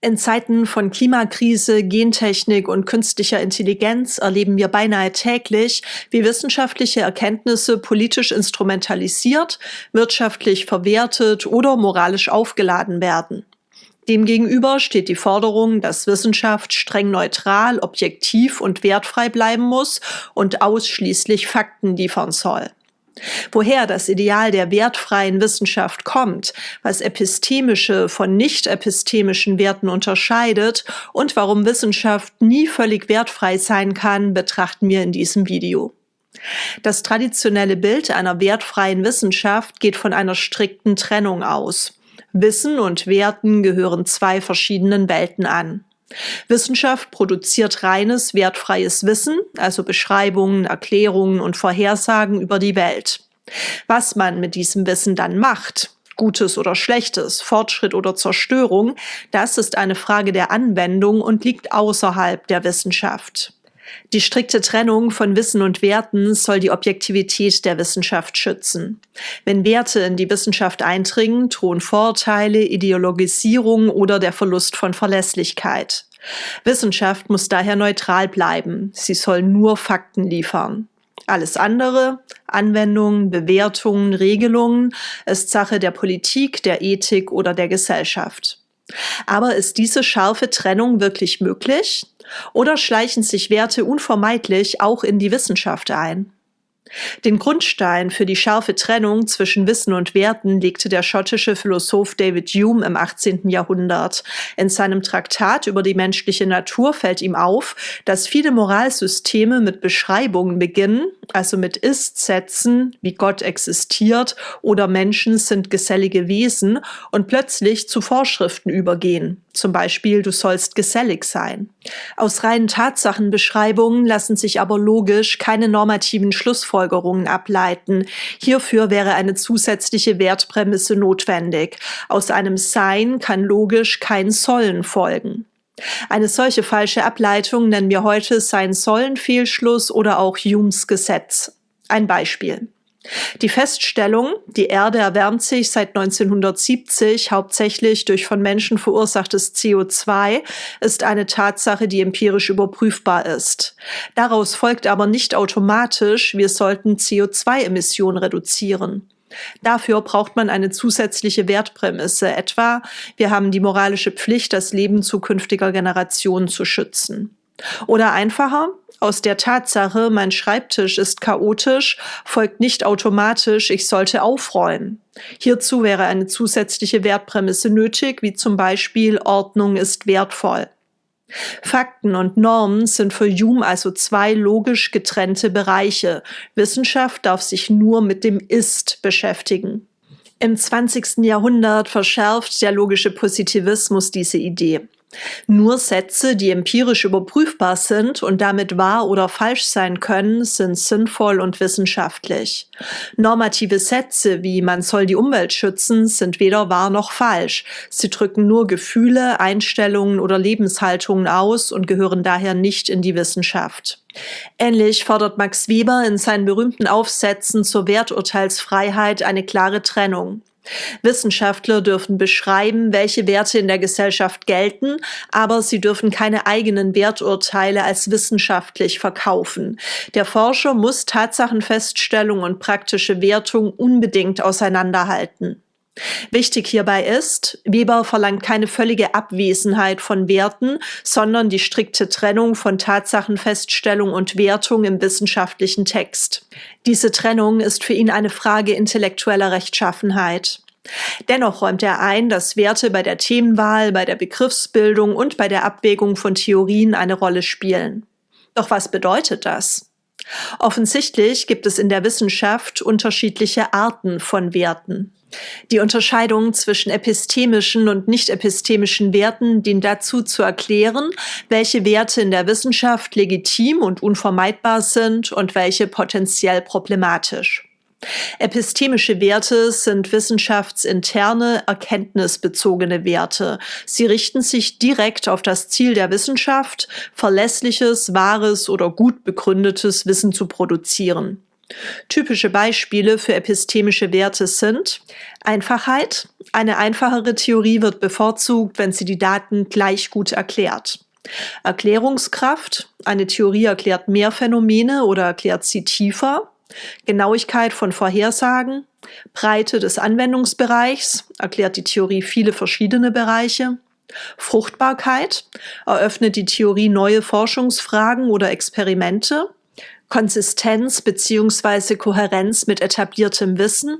In Zeiten von Klimakrise, Gentechnik und künstlicher Intelligenz erleben wir beinahe täglich, wie wissenschaftliche Erkenntnisse politisch instrumentalisiert, wirtschaftlich verwertet oder moralisch aufgeladen werden. Demgegenüber steht die Forderung, dass Wissenschaft streng neutral, objektiv und wertfrei bleiben muss und ausschließlich Fakten liefern soll. Woher das Ideal der wertfreien Wissenschaft kommt, was epistemische von nicht epistemischen Werten unterscheidet und warum Wissenschaft nie völlig wertfrei sein kann, betrachten wir in diesem Video. Das traditionelle Bild einer wertfreien Wissenschaft geht von einer strikten Trennung aus. Wissen und Werten gehören zwei verschiedenen Welten an. Wissenschaft produziert reines, wertfreies Wissen, also Beschreibungen, Erklärungen und Vorhersagen über die Welt. Was man mit diesem Wissen dann macht, Gutes oder Schlechtes, Fortschritt oder Zerstörung, das ist eine Frage der Anwendung und liegt außerhalb der Wissenschaft. Die strikte Trennung von Wissen und Werten soll die Objektivität der Wissenschaft schützen. Wenn Werte in die Wissenschaft eindringen, drohen Vorurteile, Ideologisierung oder der Verlust von Verlässlichkeit. Wissenschaft muss daher neutral bleiben. Sie soll nur Fakten liefern. Alles andere, Anwendungen, Bewertungen, Regelungen, ist Sache der Politik, der Ethik oder der Gesellschaft. Aber ist diese scharfe Trennung wirklich möglich? Oder schleichen sich Werte unvermeidlich auch in die Wissenschaft ein? Den Grundstein für die scharfe Trennung zwischen Wissen und Werten legte der schottische Philosoph David Hume im 18. Jahrhundert. In seinem Traktat über die menschliche Natur fällt ihm auf, dass viele Moralsysteme mit Beschreibungen beginnen, also mit Ist-Sätzen, wie Gott existiert oder Menschen sind gesellige Wesen, und plötzlich zu Vorschriften übergehen. Zum Beispiel, du sollst gesellig sein. Aus reinen Tatsachenbeschreibungen lassen sich aber logisch keine normativen Schlussfolgerungen ableiten. Hierfür wäre eine zusätzliche Wertprämisse notwendig. Aus einem Sein kann logisch kein Sollen folgen. Eine solche falsche Ableitung nennen wir heute Sein-Sollen-Fehlschluss oder auch Humes Gesetz. Ein Beispiel. Die Feststellung, die Erde erwärmt sich seit 1970 hauptsächlich durch von Menschen verursachtes CO2, ist eine Tatsache, die empirisch überprüfbar ist. Daraus folgt aber nicht automatisch, wir sollten CO2-Emissionen reduzieren. Dafür braucht man eine zusätzliche Wertprämisse, etwa, wir haben die moralische Pflicht, das Leben zukünftiger Generationen zu schützen. Oder einfacher, aus der Tatsache, mein Schreibtisch ist chaotisch, folgt nicht automatisch, ich sollte aufräumen. Hierzu wäre eine zusätzliche Wertprämisse nötig, wie zum Beispiel Ordnung ist wertvoll. Fakten und Normen sind für Hume also zwei logisch getrennte Bereiche. Wissenschaft darf sich nur mit dem Ist beschäftigen. Im 20. Jahrhundert verschärft der logische Positivismus diese Idee. Nur Sätze, die empirisch überprüfbar sind und damit wahr oder falsch sein können, sind sinnvoll und wissenschaftlich. Normative Sätze wie man soll die Umwelt schützen, sind weder wahr noch falsch. Sie drücken nur Gefühle, Einstellungen oder Lebenshaltungen aus und gehören daher nicht in die Wissenschaft. Ähnlich fordert Max Weber in seinen berühmten Aufsätzen zur Werturteilsfreiheit eine klare Trennung. Wissenschaftler dürfen beschreiben, welche Werte in der Gesellschaft gelten, aber sie dürfen keine eigenen Werturteile als wissenschaftlich verkaufen. Der Forscher muss Tatsachenfeststellung und praktische Wertung unbedingt auseinanderhalten. Wichtig hierbei ist, Weber verlangt keine völlige Abwesenheit von Werten, sondern die strikte Trennung von Tatsachenfeststellung und Wertung im wissenschaftlichen Text. Diese Trennung ist für ihn eine Frage intellektueller Rechtschaffenheit. Dennoch räumt er ein, dass Werte bei der Themenwahl, bei der Begriffsbildung und bei der Abwägung von Theorien eine Rolle spielen. Doch was bedeutet das? Offensichtlich gibt es in der Wissenschaft unterschiedliche Arten von Werten. Die Unterscheidung zwischen epistemischen und nicht epistemischen Werten dient dazu zu erklären, welche Werte in der Wissenschaft legitim und unvermeidbar sind und welche potenziell problematisch. Epistemische Werte sind wissenschaftsinterne, erkenntnisbezogene Werte. Sie richten sich direkt auf das Ziel der Wissenschaft, verlässliches, wahres oder gut begründetes Wissen zu produzieren. Typische Beispiele für epistemische Werte sind Einfachheit. Eine einfachere Theorie wird bevorzugt, wenn sie die Daten gleich gut erklärt. Erklärungskraft. Eine Theorie erklärt mehr Phänomene oder erklärt sie tiefer. Genauigkeit von Vorhersagen. Breite des Anwendungsbereichs. Erklärt die Theorie viele verschiedene Bereiche. Fruchtbarkeit. Eröffnet die Theorie neue Forschungsfragen oder Experimente. Konsistenz bzw. Kohärenz mit etabliertem Wissen,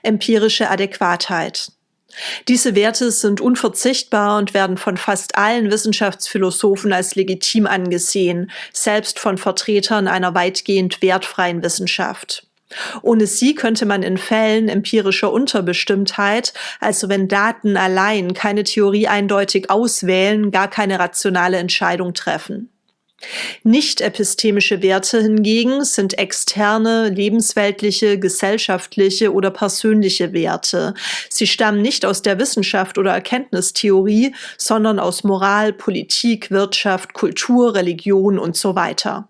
empirische Adäquatheit. Diese Werte sind unverzichtbar und werden von fast allen Wissenschaftsphilosophen als legitim angesehen, selbst von Vertretern einer weitgehend wertfreien Wissenschaft. Ohne sie könnte man in Fällen empirischer Unterbestimmtheit, also wenn Daten allein keine Theorie eindeutig auswählen, gar keine rationale Entscheidung treffen. Nicht-epistemische Werte hingegen sind externe, lebensweltliche, gesellschaftliche oder persönliche Werte. Sie stammen nicht aus der Wissenschaft oder Erkenntnistheorie, sondern aus Moral, Politik, Wirtschaft, Kultur, Religion und so weiter.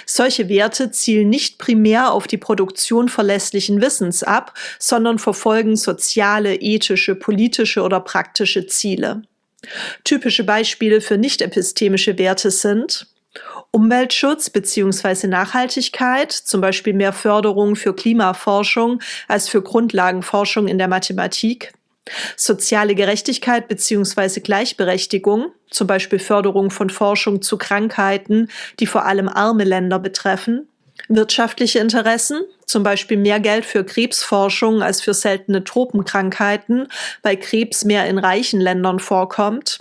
Solche Werte zielen nicht primär auf die Produktion verlässlichen Wissens ab, sondern verfolgen soziale, ethische, politische oder praktische Ziele. Typische Beispiele für nicht-epistemische Werte sind Umweltschutz bzw. Nachhaltigkeit, zum Beispiel mehr Förderung für Klimaforschung als für Grundlagenforschung in der Mathematik. Soziale Gerechtigkeit bzw. Gleichberechtigung, zum Beispiel Förderung von Forschung zu Krankheiten, die vor allem arme Länder betreffen. Wirtschaftliche Interessen, zum Beispiel mehr Geld für Krebsforschung als für seltene Tropenkrankheiten, weil Krebs mehr in reichen Ländern vorkommt.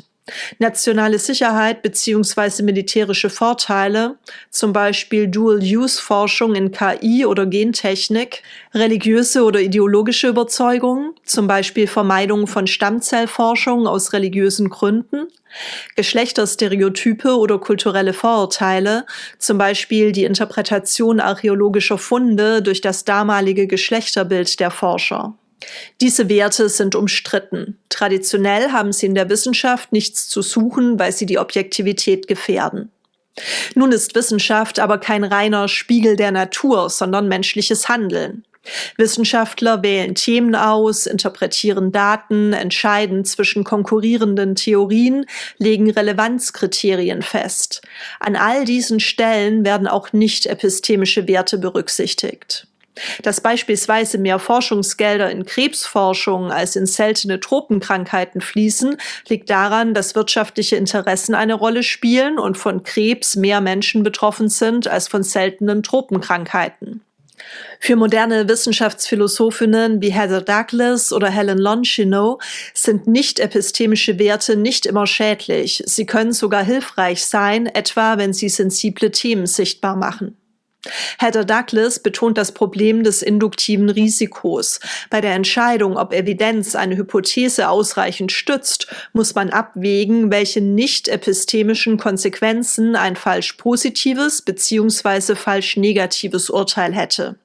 Nationale Sicherheit bzw. militärische Vorteile, zum Beispiel Dual-Use-Forschung in KI oder Gentechnik, religiöse oder ideologische Überzeugungen, zum Beispiel Vermeidung von Stammzellforschung aus religiösen Gründen, Geschlechterstereotype oder kulturelle Vorurteile, zum Beispiel die Interpretation archäologischer Funde durch das damalige Geschlechterbild der Forscher. Diese Werte sind umstritten. Traditionell haben sie in der Wissenschaft nichts zu suchen, weil sie die Objektivität gefährden. Nun ist Wissenschaft aber kein reiner Spiegel der Natur, sondern menschliches Handeln. Wissenschaftler wählen Themen aus, interpretieren Daten, entscheiden zwischen konkurrierenden Theorien, legen Relevanzkriterien fest. An all diesen Stellen werden auch nicht epistemische Werte berücksichtigt. Dass beispielsweise mehr Forschungsgelder in Krebsforschung als in seltene Tropenkrankheiten fließen, liegt daran, dass wirtschaftliche Interessen eine Rolle spielen und von Krebs mehr Menschen betroffen sind als von seltenen Tropenkrankheiten. Für moderne Wissenschaftsphilosophinnen wie Heather Douglas oder Helen Longino sind nicht-epistemische Werte nicht immer schädlich. Sie können sogar hilfreich sein, etwa wenn sie sensible Themen sichtbar machen. Heather Douglas betont das Problem des induktiven Risikos. Bei der Entscheidung, ob Evidenz eine Hypothese ausreichend stützt, muss man abwägen, welche nicht-epistemischen Konsequenzen ein falsch positives bzw. falsch negatives Urteil hätte.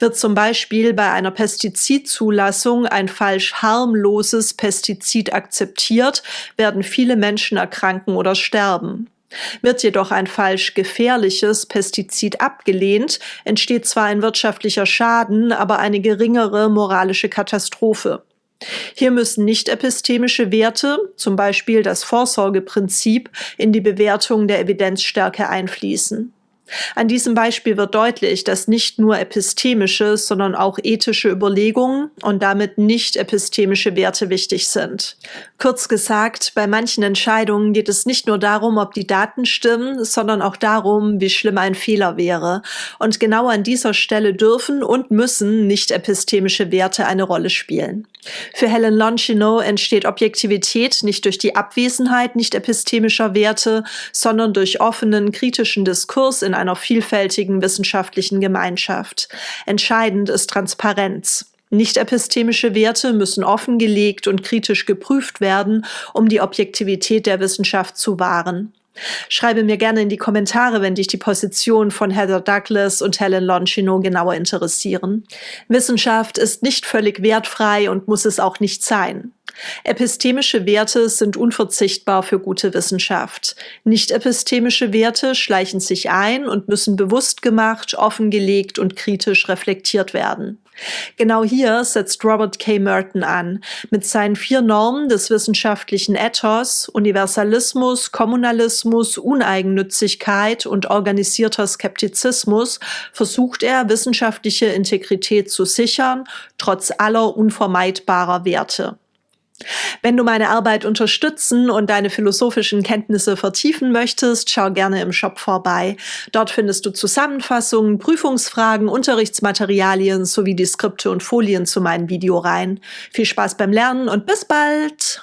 Wird zum Beispiel bei einer Pestizidzulassung ein falsch harmloses Pestizid akzeptiert, werden viele Menschen erkranken oder sterben. Wird jedoch ein falsch gefährliches Pestizid abgelehnt, entsteht zwar ein wirtschaftlicher Schaden, aber eine geringere moralische Katastrophe. Hier müssen nicht-epistemische Werte, zum Beispiel das Vorsorgeprinzip, in die Bewertung der Evidenzstärke einfließen. An diesem Beispiel wird deutlich, dass nicht nur epistemische, sondern auch ethische Überlegungen und damit nicht epistemische Werte wichtig sind. Kurz gesagt, bei manchen Entscheidungen geht es nicht nur darum, ob die Daten stimmen, sondern auch darum, wie schlimm ein Fehler wäre. Und genau an dieser Stelle dürfen und müssen nicht epistemische Werte eine Rolle spielen. Für Helen Longino entsteht Objektivität nicht durch die Abwesenheit nicht epistemischer Werte, sondern durch offenen, kritischen Diskurs in einer vielfältigen wissenschaftlichen Gemeinschaft. Entscheidend ist Transparenz. Nicht-epistemische Werte müssen offengelegt und kritisch geprüft werden, um die Objektivität der Wissenschaft zu wahren. Schreibe mir gerne in die Kommentare, wenn dich die Positionen von Heather Douglas und Helen Longino genauer interessieren. Wissenschaft ist nicht völlig wertfrei und muss es auch nicht sein. Epistemische Werte sind unverzichtbar für gute Wissenschaft. Nicht-epistemische Werte schleichen sich ein und müssen bewusst gemacht, offengelegt und kritisch reflektiert werden. Genau hier setzt Robert K. Merton an. Mit seinen 4 Normen des wissenschaftlichen Ethos, Universalismus, Kommunalismus, Uneigennützigkeit und organisierter Skeptizismus versucht er, wissenschaftliche Integrität zu sichern, trotz aller unvermeidbarer Werte. Wenn du meine Arbeit unterstützen und deine philosophischen Kenntnisse vertiefen möchtest, schau gerne im Shop vorbei. Dort findest du Zusammenfassungen, Prüfungsfragen, Unterrichtsmaterialien sowie die Skripte und Folien zu meinen Videoreihen. Viel Spaß beim Lernen und bis bald!